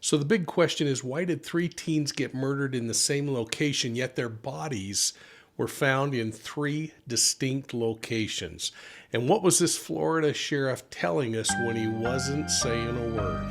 So the big question is, why did three teens get murdered in the same location, yet their bodies were found in three distinct locations? And what was this Florida sheriff telling us when he wasn't saying a word?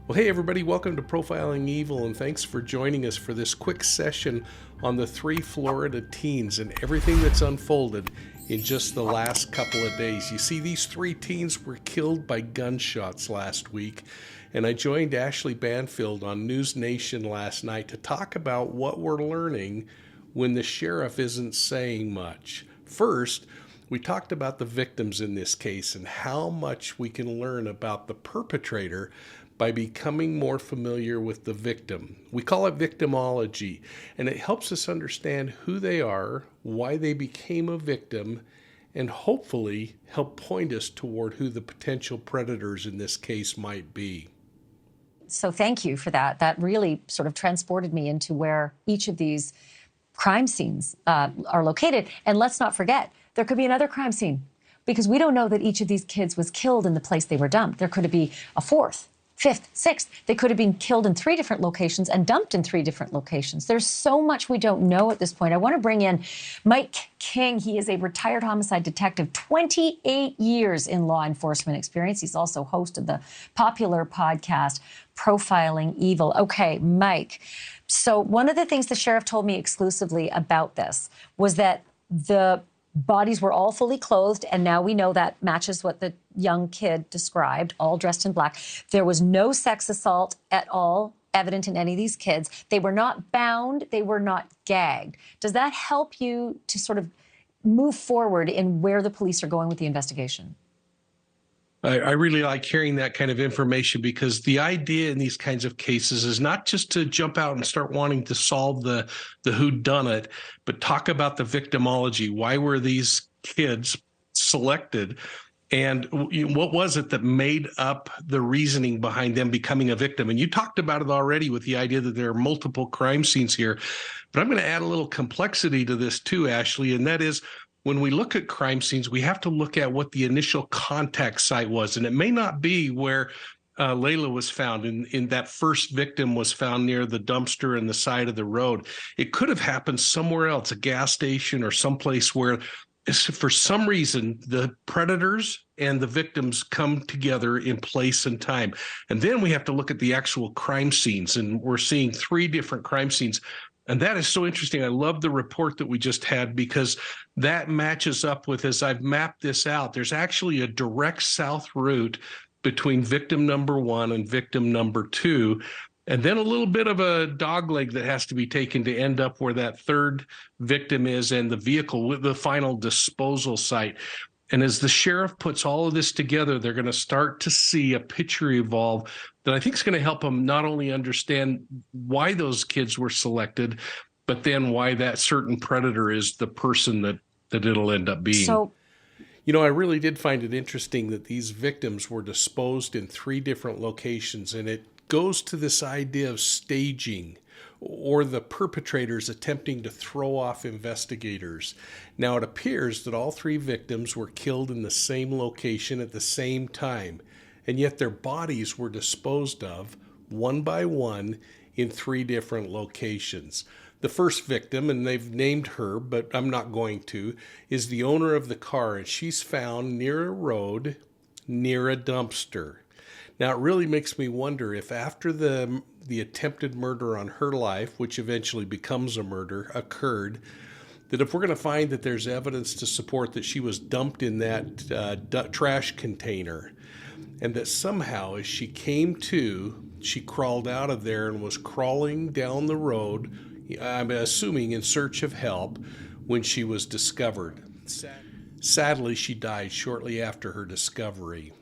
Well, hey everybody, welcome to Profiling Evil, and thanks for joining us for this quick session on the three Florida teens and everything that's unfolded in just the last couple of days. You see, these three teens were killed by gunshots last week, and I joined Ashley Banfield on News Nation last night to talk about what we're learning when the sheriff isn't saying much. First, we talked about the victims in this case and how much we can learn about the perpetrator by becoming more familiar with the victim. We call it victimology, and it helps us understand who they are, why they became a victim, and hopefully help point us toward who the potential predators in this case might be. So thank you for that. That really sort of transported me into where each of these crime scenes are located. And let's not forget, there could be another crime scene, because we don't know that each of these kids was killed in the place they were dumped. There could be a fourth, fifth, sixth. They could have been killed in three different locations and dumped in three different locations. There's so much we don't know at this point. I want to bring in Mike King. He is a retired homicide detective, 28 years in law enforcement experience. He's also host of the popular podcast, Profiling Evil. Okay, Mike. So one of the things the sheriff told me exclusively about this was that the bodies were all fully clothed, and now we know that matches what the young kid described, all dressed in black. There was no sex assault at all evident in any of these kids. They were not bound. They were not gagged. Does that help you to sort of move forward in where the police are going with the investigation? I really like hearing that kind of information, because the idea in these kinds of cases is not just to jump out and start wanting to solve the whodunit, but talk about the victimology. Why were these kids selected? And what was it that made up the reasoning behind them becoming a victim? And you talked about it already with the idea that there are multiple crime scenes here. But I'm going to add a little complexity to this too, Ashley, and that is, when we look at crime scenes, we have to look at what the initial contact site was. And it may not be where Layla was found. In that first victim was found near the dumpster in the side of the road. It could have happened somewhere else, a gas station or someplace where, for some reason, the predators and the victims come together in place and time. And then we have to look at the actual crime scenes. And we're seeing three different crime scenes. And that is so interesting. I love the report that we just had, because that matches up with, as I've mapped this out, there's actually a direct south route between victim number one and victim number two, and then a little bit of a dogleg that has to be taken to end up where that third victim is and the vehicle with the final disposal site. And as the sheriff puts all of this together, they're going to start to see a picture evolve that I think is going to help them not only understand why those kids were selected, but then why that certain predator is the person that it'll end up being. So, I really did find it interesting that these victims were disposed in three different locations, and it goes to this idea of staging, or the perpetrators attempting to throw off investigators. Now, it appears that all three victims were killed in the same location at the same time, and yet their bodies were disposed of one by one in three different locations. The first victim, and they've named her, but I'm not going to, is the owner of the car, and she's found near a road, near a dumpster. Now, it really makes me wonder if after the attempted murder on her life, which eventually becomes a murder, occurred, that if we're going to find that there's evidence to support that she was dumped in that trash container, and that somehow as she came to, she crawled out of there and was crawling down the road, I'm assuming in search of help, when she was discovered. Sadly, she died shortly after her discovery.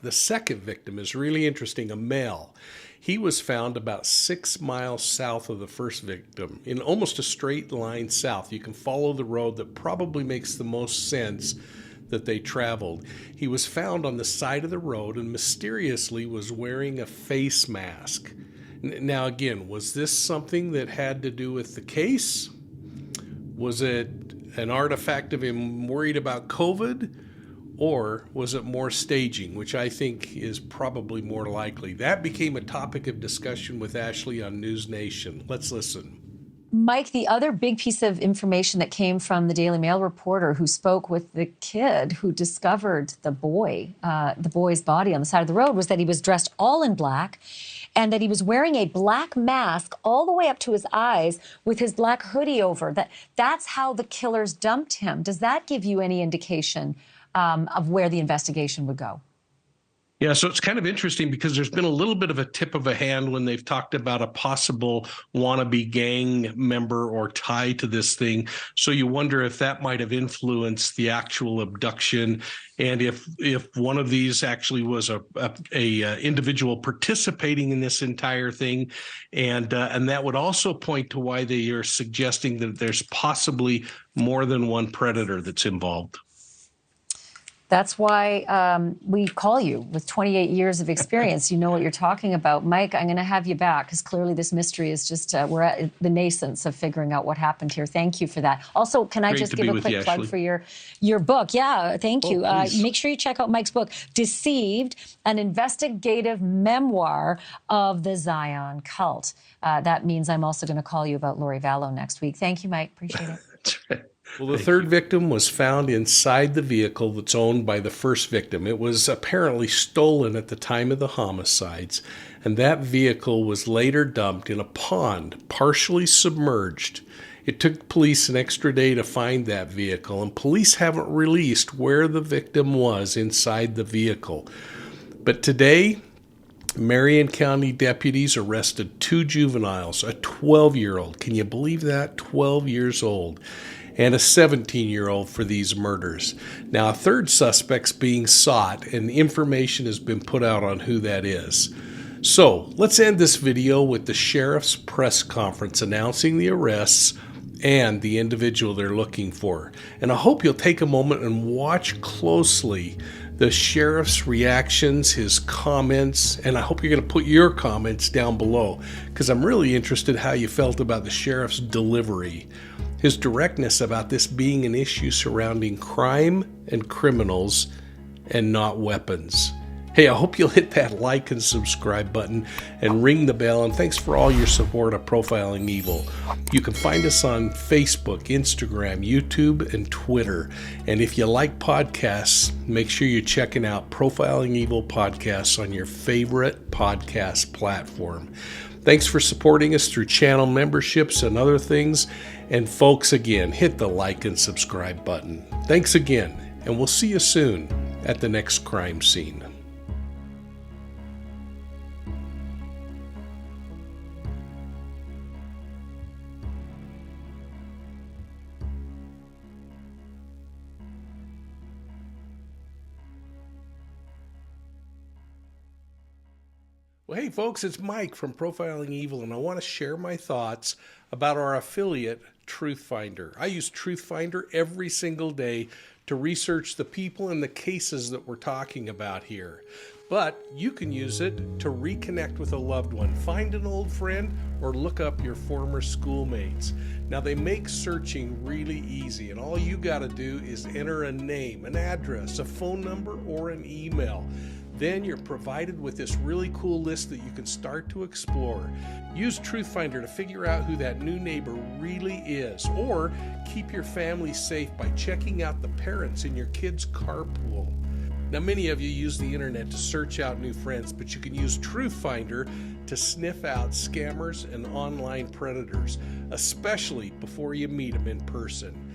The second victim is really interesting, a male. He was found about 6 miles south of the first victim, in almost a straight line south. You can follow the road that probably makes the most sense that they traveled. He was found on the side of the road and mysteriously was wearing a face mask. Now, again, was this something that had to do with the case? Was it an artifact of him worried about COVID? Or was it more staging, which I think is probably more likely? That became a topic of discussion with Ashley on News Nation. Let's listen. Mike, the other big piece of information that came from the Daily Mail reporter who spoke with the kid who discovered the boy's body on the side of the road, was that he was dressed all in black and that he was wearing a black mask all the way up to his eyes with his black hoodie over. That's how the killers dumped him. Does that give you any indication of where the investigation would go? Yeah, so it's kind of interesting because there's been a little bit of a tip of a hand when they've talked about a possible wannabe gang member or tie to this thing. So you wonder if that might have influenced the actual abduction, and if one of these actually was a individual participating in this entire thing, and that would also point to why they are suggesting that there's possibly more than one predator that's involved. That's why we call you with 28 years of experience. You know what you're talking about. Mike, I'm going to have you back because clearly this mystery is just, we're at the nascence of figuring out what happened here. Thank you for that. Also, can I just give a quick plug for your book? Yeah, thank you. Make sure you check out Mike's book, Deceived, an investigative memoir of the Zion cult. That means I'm also going to call you about Lori Vallow next week. Thank you, Mike. Appreciate it. That's right. Well, the third victim was found inside the vehicle that's owned by the first victim. It was apparently stolen at the time of the homicides, and that vehicle was later dumped in a pond, partially submerged. It took police an extra day to find that vehicle, and police haven't released where the victim was inside the vehicle. But today, Marion County deputies arrested 2 juveniles, a 12-year-old. Can you believe that? 12 years old. And a 17-year-old for these murders. Now, a third suspect's being sought, and information has been put out on who that is. So, let's end this video with the sheriff's press conference announcing the arrests and the individual they're looking for. And I hope you'll take a moment and watch closely the sheriff's reactions, his comments, and I hope you're going to put your comments down below because I'm really interested how you felt about the sheriff's delivery. His directness about this being an issue surrounding crime and criminals and not weapons. Hey, I hope you'll hit that like and subscribe button and ring the bell, and thanks for all your support of Profiling Evil. You can find us on Facebook, Instagram, YouTube, and Twitter. And if you like podcasts, make sure you're checking out Profiling Evil podcasts on your favorite podcast platform. Thanks for supporting us through channel memberships and other things. And folks, again, hit the like and subscribe button. Thanks again, and we'll see you soon at the next crime scene. Well, hey folks, it's Mike from Profiling Evil, and I want to share my thoughts about our affiliate, Truthfinder. I use Truthfinder every single day to research the people and the cases that we're talking about here. But you can use it to reconnect with a loved one, find an old friend, or look up your former schoolmates. Now, they make searching really easy, and all you got to do is enter a name, an address, a phone number, or an email. Then you're provided with this really cool list that you can start to explore. Use Truthfinder to figure out who that new neighbor really is, or keep your family safe by checking out the parents in your kids' carpool. Now, many of you use the internet to search out new friends, but you can use Truthfinder to sniff out scammers and online predators, especially before you meet them in person.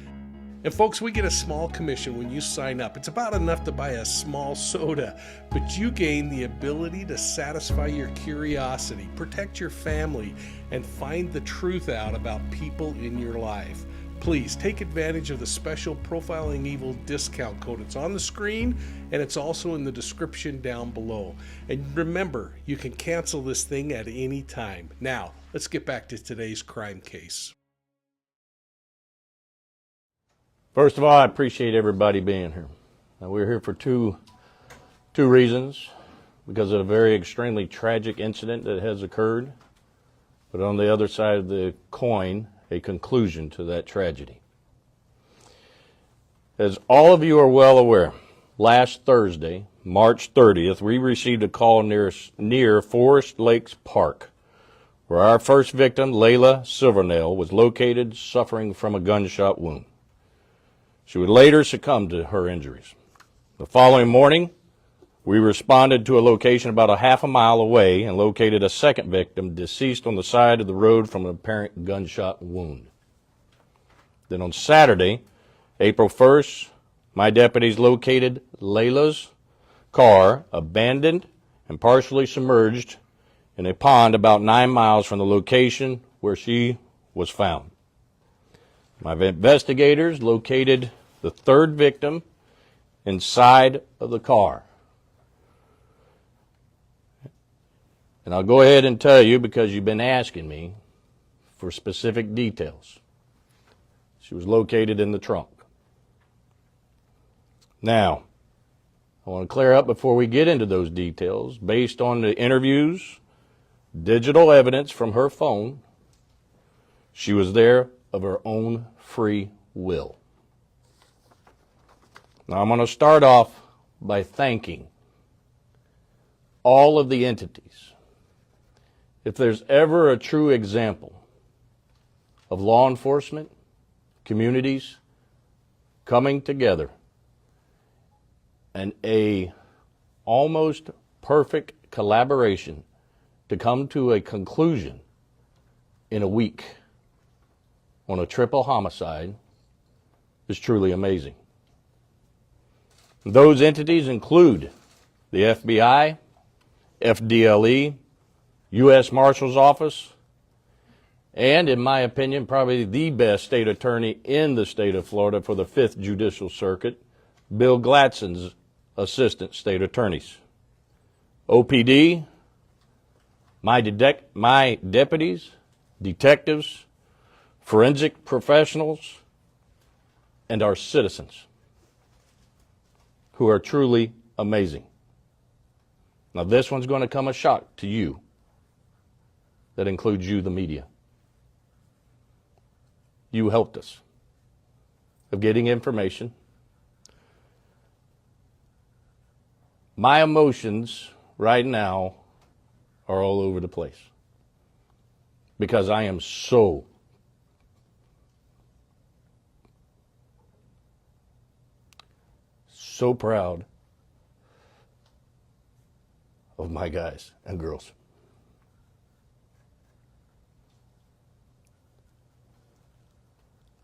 And folks, we get a small commission when you sign up. It's about enough to buy a small soda, but you gain the ability to satisfy your curiosity, protect your family, and find the truth out about people in your life. Please take advantage of the special Profiling Evil discount code. It's on the screen, and it's also in the description down below. And remember, you can cancel this thing at any time. Now, let's get back to today's crime case. First of all, I appreciate everybody being here. Now, we're here for two reasons. Because of a very extremely tragic incident that has occurred but on the other side of the coin, a conclusion to that tragedy. As all of you are well aware, last Thursday, March 30th, we received a call near Forest Lakes Park, where our first victim, Layla Silvernail, was located suffering from a gunshot wound. She would later succumb to her injuries. The following morning, we responded to a location about a half a mile away and located a second victim deceased on the side of the road from an apparent gunshot wound. Then on Saturday, April 1st, my deputies located Layla's car abandoned and partially submerged in a pond about 9 miles from the location where she was found. My investigators located the third victim inside of the car. And I'll go ahead and tell you, because you've been asking me for specific details. She was located in the trunk. Now, I want to clear up before we get into those details, based on the interviews, digital evidence from her phone, she was there of her own free will. Now, I'm going to start off by thanking all of the entities. If there's ever a true example of law enforcement, communities coming together, and a almost perfect collaboration to come to a conclusion in a week on a triple homicide, is truly amazing. Those entities include the FBI, FDLE, U.S. Marshal's Office, and, in my opinion, probably the best state attorney in the state of Florida for the 5th Judicial Circuit, Bill Gladson's assistant state attorneys. OPD, my deputies, detectives, forensic professionals, and our citizens, who are truly amazing. Now, this one's going to come a shock to you. That includes you, the media. You helped us of getting information. My emotions right now are all over the place because I am so proud of my guys and girls.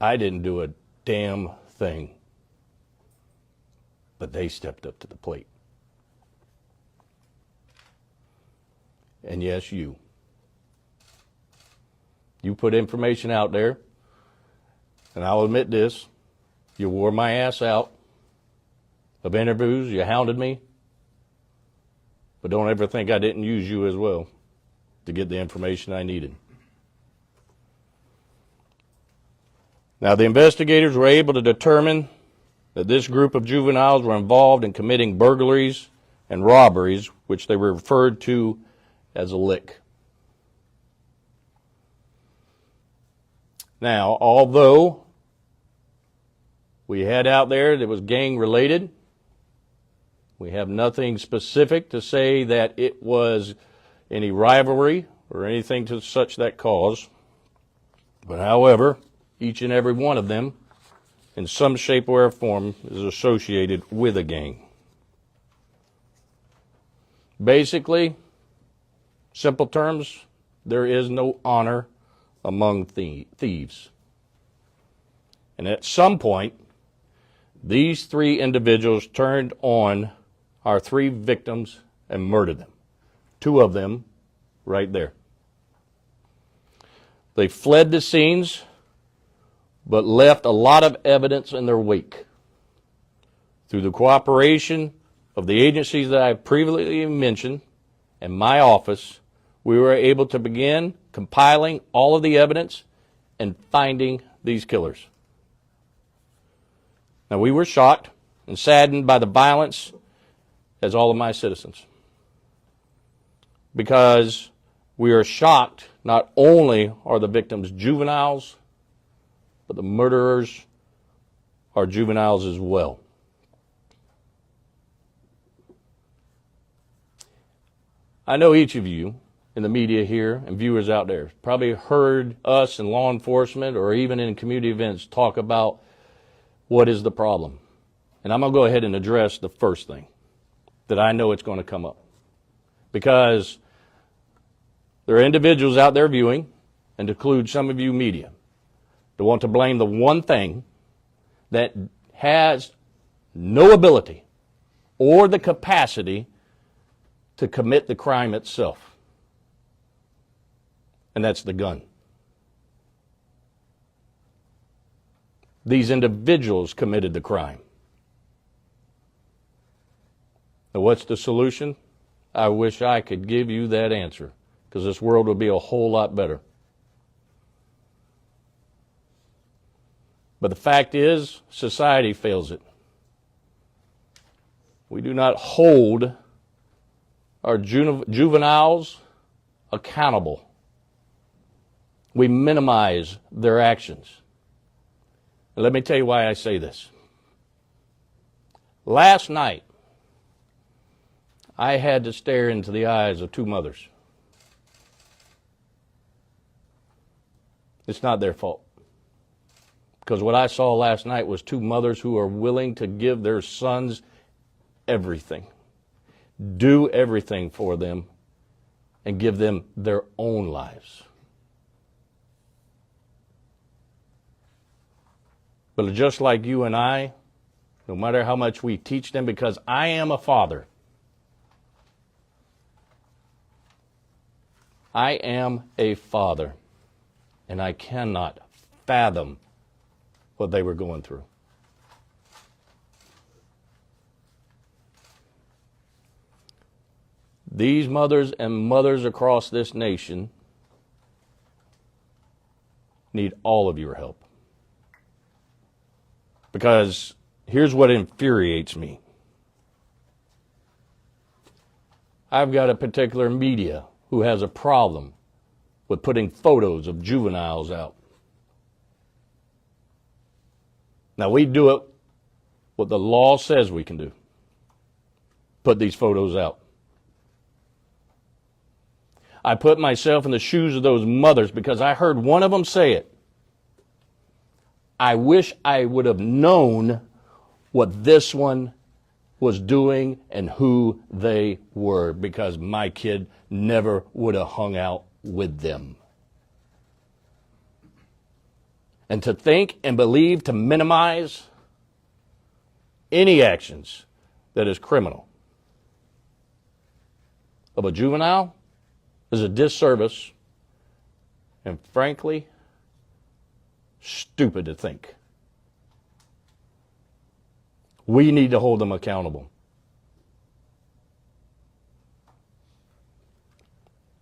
I didn't do a damn thing, but they stepped up to the plate. And yes, you put information out there, and I'll admit this, you wore my ass out of interviews, you hounded me, but don't ever think I didn't use you as well to get the information I needed. Now, the investigators were able to determine that this group of juveniles were involved in committing burglaries and robberies, which they were referred to as a lick. Now, although we had out there that was gang related, we have nothing specific to say that it was any rivalry or anything to such that cause. But however, each and every one of them, in some shape or form, is associated with a gang. Basically, simple terms, there is no honor among thieves. And at some point, these three individuals turned on our three victims and murdered them. Two of them right there. They fled the scenes, but left a lot of evidence in their wake. Through the cooperation of the agencies that I previously mentioned and my office, we were able to begin compiling all of the evidence and finding these killers. Now, we were shocked and saddened by the violence, as all of my citizens, because We are shocked not only are the victims juveniles, but the murderers are juveniles as well. I know each of you in the media here and viewers out there probably heard us in law enforcement or even in community events talk about what is the problem. And I'm going to go ahead and address the first thing that I know it's going to come up. Because there are individuals out there viewing, and to include some of you media, that want to blame the one thing that has no ability or the capacity to commit the crime itself. And that's the gun. These individuals committed the crime. Now, what's the solution? I wish I could give you that answer, because this world would be a whole lot better. But the fact is, society fails it. We do not hold our juveniles accountable. We minimize their actions. And let me tell you why I say this. Last night, I had to stare into the eyes of two mothers. It's not their fault. Because what I saw last night was two mothers who are willing to give their sons everything, do everything for them, and give them their own lives. But just like you and I, no matter how much we teach them, because I am a father, I am a father, and I cannot fathom what they were going through. These mothers and mothers across this nation need all of your help. Because here's what infuriates me. I've got a particular media who has a problem with putting photos of juveniles out. Now, we do it what the law says we can do. Put these photos out. I put myself in the shoes of those mothers because I heard one of them say it. I wish I would have known what this one was doing and who they were, because my kid never would have hung out with them. And to think and believe to minimize any actions that is criminal of a juvenile is a disservice, and frankly, stupid to think. We need to hold them accountable.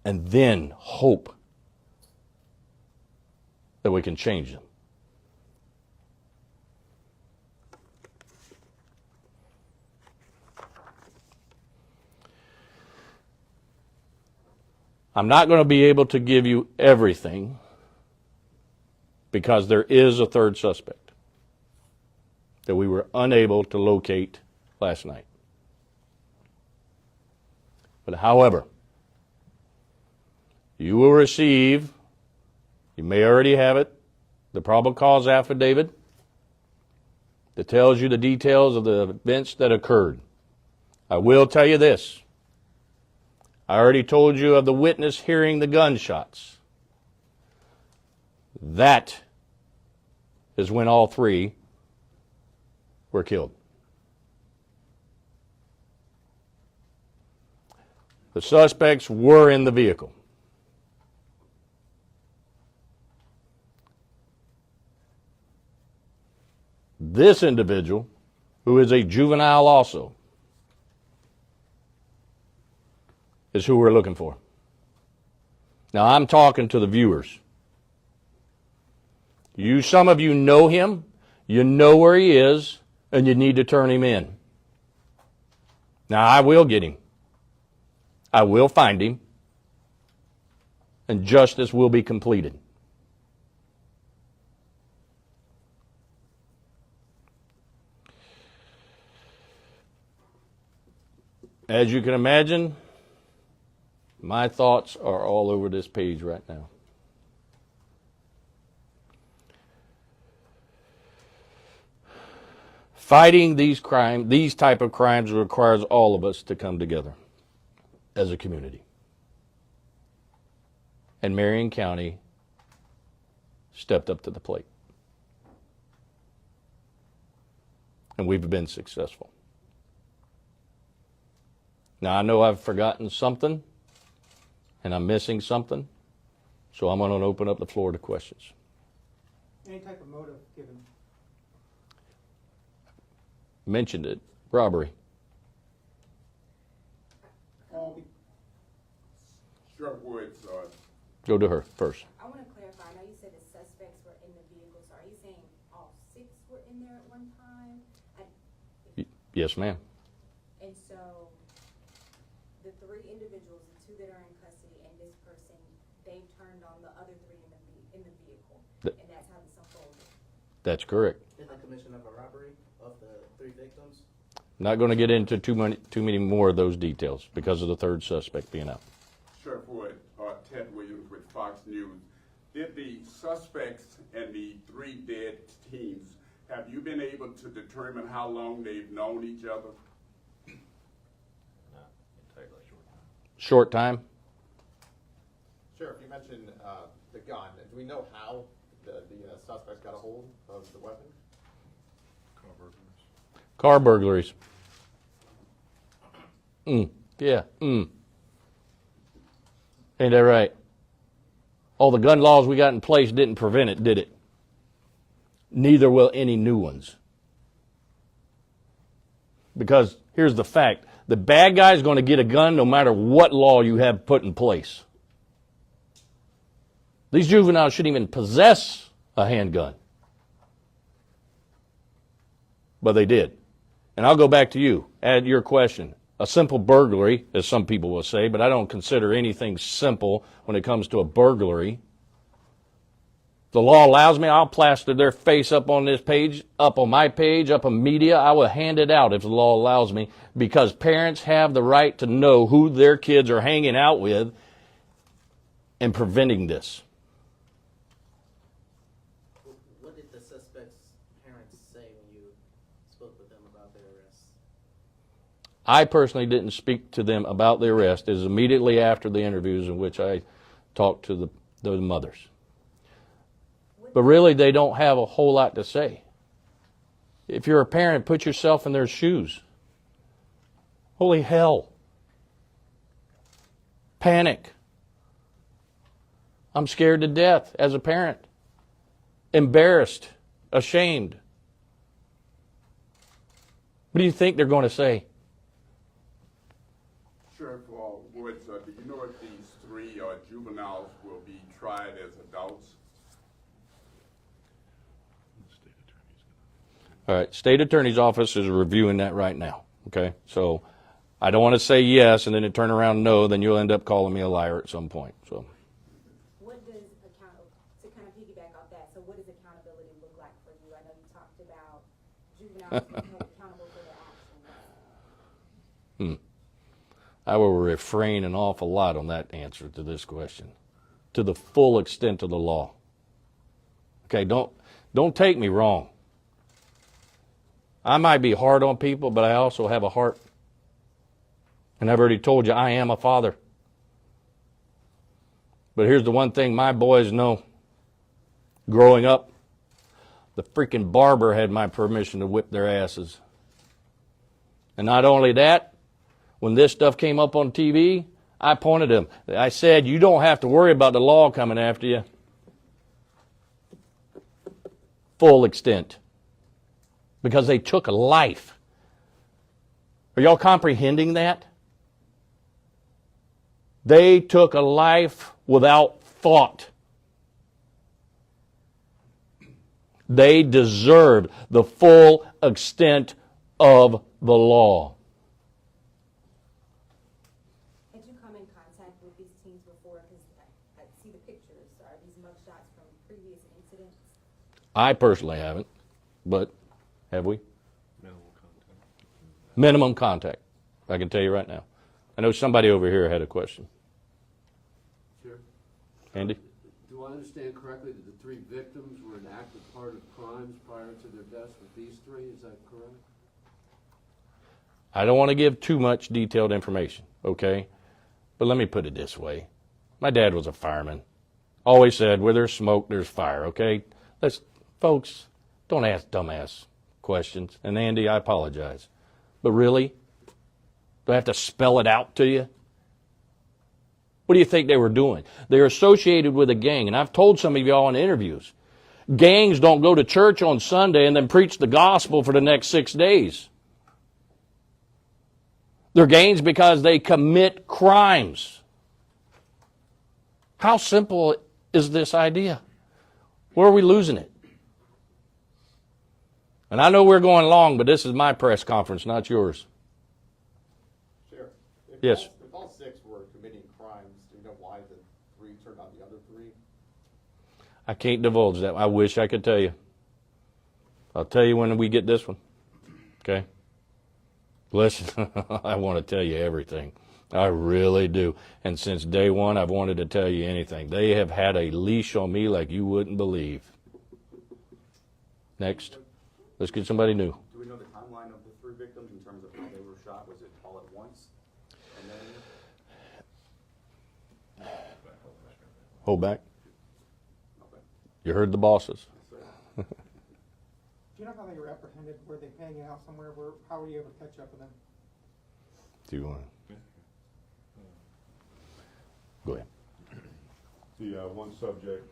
And then hope that we can change them. I'm not going to be able to give you everything because there is a third suspect that we were unable to locate last night. But however, you will receive, you may already have it, the probable cause affidavit that tells you the details of the events that occurred. I will tell you this. I already told you of the witness hearing the gunshots. That is when all three were killed. The suspects were in the vehicle. This individual, who is a juvenile also, is who we're looking for. Now, I'm talking to the viewers. Some of you know him, you know where he is, and you need to turn him in. Now, I will get him. I will find him. and justice will be completed. As you can imagine, my thoughts are all over this page right now. Fighting these type of crimes requires all of us to come together as a community. And Marion County stepped up to the plate. And we've been successful. Now, I know I've forgotten something, and I'm missing something, so I'm going to open up the floor to questions. Any type of motive given? Mentioned it, robbery. Sheriff Woods, Go to her first. I want to clarify. I know you said the suspects were in the vehicle. So are you saying all 6 were in there at one time? Yes, ma'am. And so the 3 individuals, the 2 that are in custody, and this person, they turned on the other 3 in the vehicle, and that's how this unfolded. That's correct. In the commission of a robbery of the 3 victims? Not going to get into too many more of those details because of the third suspect being out. Sheriff Wood, Ted Williams with Fox News. Did the suspects and the 3 dead teens, have you been able to determine how long they've known each other? Short time? Sheriff, you mentioned the gun. Do we know how the suspects got a hold of the weapon? Car burglaries. Yeah. Ain't that right? All the gun laws we got in place didn't prevent it, did it? Neither will any new ones. Because here's the fact. The bad guy is going to get a gun no matter what law you have put in place. These juveniles shouldn't even possess a handgun. But they did. And I'll go back to you. Add your question. A simple burglary, as some people will say, but I don't consider anything simple when it comes to a burglary. The law allows me, I'll plaster their face up on this page, up on my page, up on media. I will hand it out if the law allows me, because parents have the right to know who their kids are hanging out with and preventing this. What did the suspect's parents say when you spoke with them about their arrest? I personally didn't speak to them about the arrest. It was immediately after the interviews in which I talked to the mothers. But really, they don't have a whole lot to say. If you're a parent, put yourself in their shoes. Holy hell. Panic. I'm scared to death as a parent. Embarrassed. Ashamed. What do you think they're going to say? Sheriff Woods, do you know if these 3 juveniles will be tried as adults? All right, State Attorney's Office is reviewing that right now, okay? So I don't want to say yes and then it turn around no, then you'll end up calling me a liar at some point. So What does to kind of piggyback off that, so what does accountability look like for you? I know you talked about juveniles being held accountable for their actions. I will refrain an awful lot on that answer to this question, to the full extent of the law. Okay, don't take me wrong. I might be hard on people, but I also have a heart. And I've already told you, I am a father. But here's the one thing my boys know. Growing up, the freaking barber had my permission to whip their asses. And not only that, when this stuff came up on TV, I pointed them. I said, you don't have to worry about the law coming after you. Full extent. Because they took a life. Are y'all comprehending that? They took a life without thought. They deserved the full extent of the law. Had you come in contact with these teens before? Because I see previous incidents? I personally haven't, but have we? Minimum contact. I can tell you right now. I know somebody over here had a question. Sure. Andy? Do I understand correctly that the 3 victims were an active part of crimes prior to their deaths with these 3? Is that correct? I don't want to give too much detailed information, okay? But let me put it this way. My dad was a fireman. Always said, where there's smoke, there's fire, okay? Folks, don't ask dumbass questions. And Andy, I apologize. But really? Do I have to spell it out to you? What do you think they were doing? They're associated with a gang, and I've told some of y'all in interviews, gangs don't go to church on Sunday and then preach the gospel for the next 6 days. They're gangs because they commit crimes. How simple is this idea? Where are we losing it? And I know we're going long, but this is my press conference, not yours. Sheriff, Yes. If all 6 were committing crimes, do you know why the 3 turned on the other 3? I can't divulge that. I wish I could tell you. I'll tell you when we get this one. Okay? Listen, I want to tell you everything. I really do. And since day one, I've wanted to tell you anything. They have had a leash on me like you wouldn't believe. Next. Let's get somebody new. Do we know the timeline of the 3 victims in terms of how they were shot? Was it all at once? And then? Hold back. Okay. You heard the bosses. Do you know how they were apprehended? Were they hanging out somewhere? How were you able to catch up with them? Do you want to? Go ahead. The one subject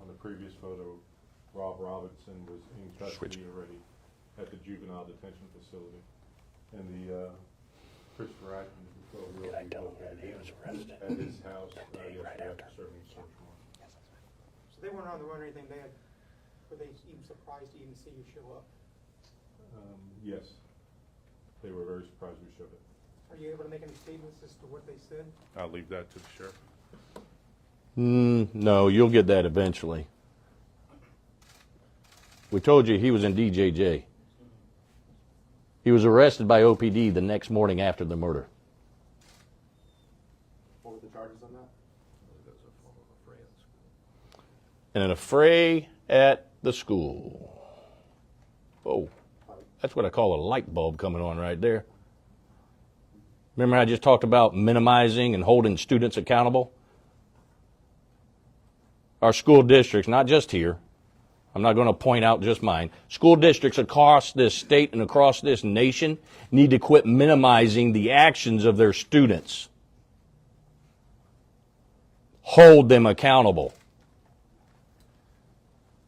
on the previous photo, Rob Robinson, was in custody already at the juvenile detention facility. And the Christopher Atkins, the 12-year-old, at his house yesterday after serving a search warrant. So they weren't on the run or anything. Were they even surprised to even see you show up? Yes, they were very surprised we showed up. Are you able to make any statements as to what they said? I'll leave that to the sheriff. No, you'll get that eventually. We told you he was in DJJ. He was arrested by OPD the next morning after the murder. What were the charges on that? In an affray at the school. Oh, that's what I call a light bulb coming on right there. Remember I just talked about minimizing and holding students accountable? Our school districts, not just here, I'm not going to point out just mine, school districts across this state and across this nation need to quit minimizing the actions of their students. Hold them accountable.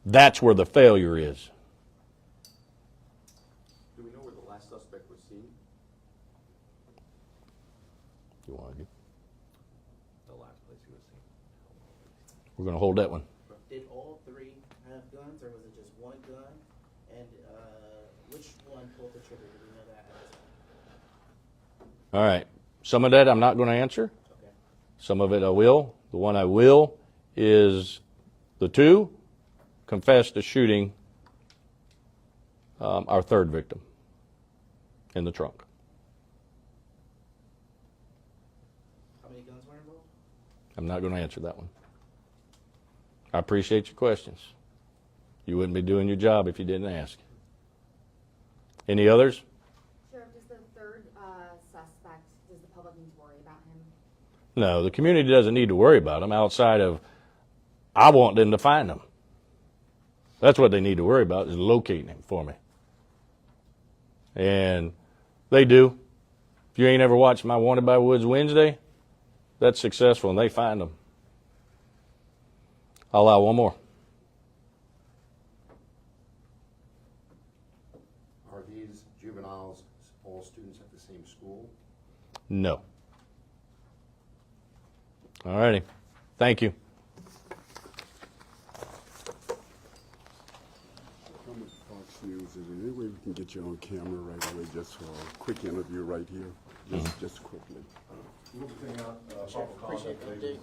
That's where the failure is. Do we know where the last suspect was seen? You want to get? The last place he was seen. We're going to hold that one. Did all 3 have guns, or was it just one gun? And which one pulled the trigger? Do we know that at this time? All right. Some of that I'm not going to answer. Okay. Some of it I will. The one I will is the 2 confessed to shooting our 3rd victim in the trunk. How many guns were involved? I'm not going to answer that one. I appreciate your questions. You wouldn't be doing your job if you didn't ask. Any others? Sheriff, does the 3rd suspect, does the public need to worry about him? No, the community doesn't need to worry about him outside of I want them to find him. That's what they need to worry about, is locating him for me. And they do. If you ain't ever watched my Wanted by Woods Wednesday, that's successful and they find them. I'll allow one more. Are these juveniles all students at the same school? No. All righty. Thank you. Fox News, is there any way we can get you on camera right away, just for a quick interview right here? Just quickly. Appreciate the update.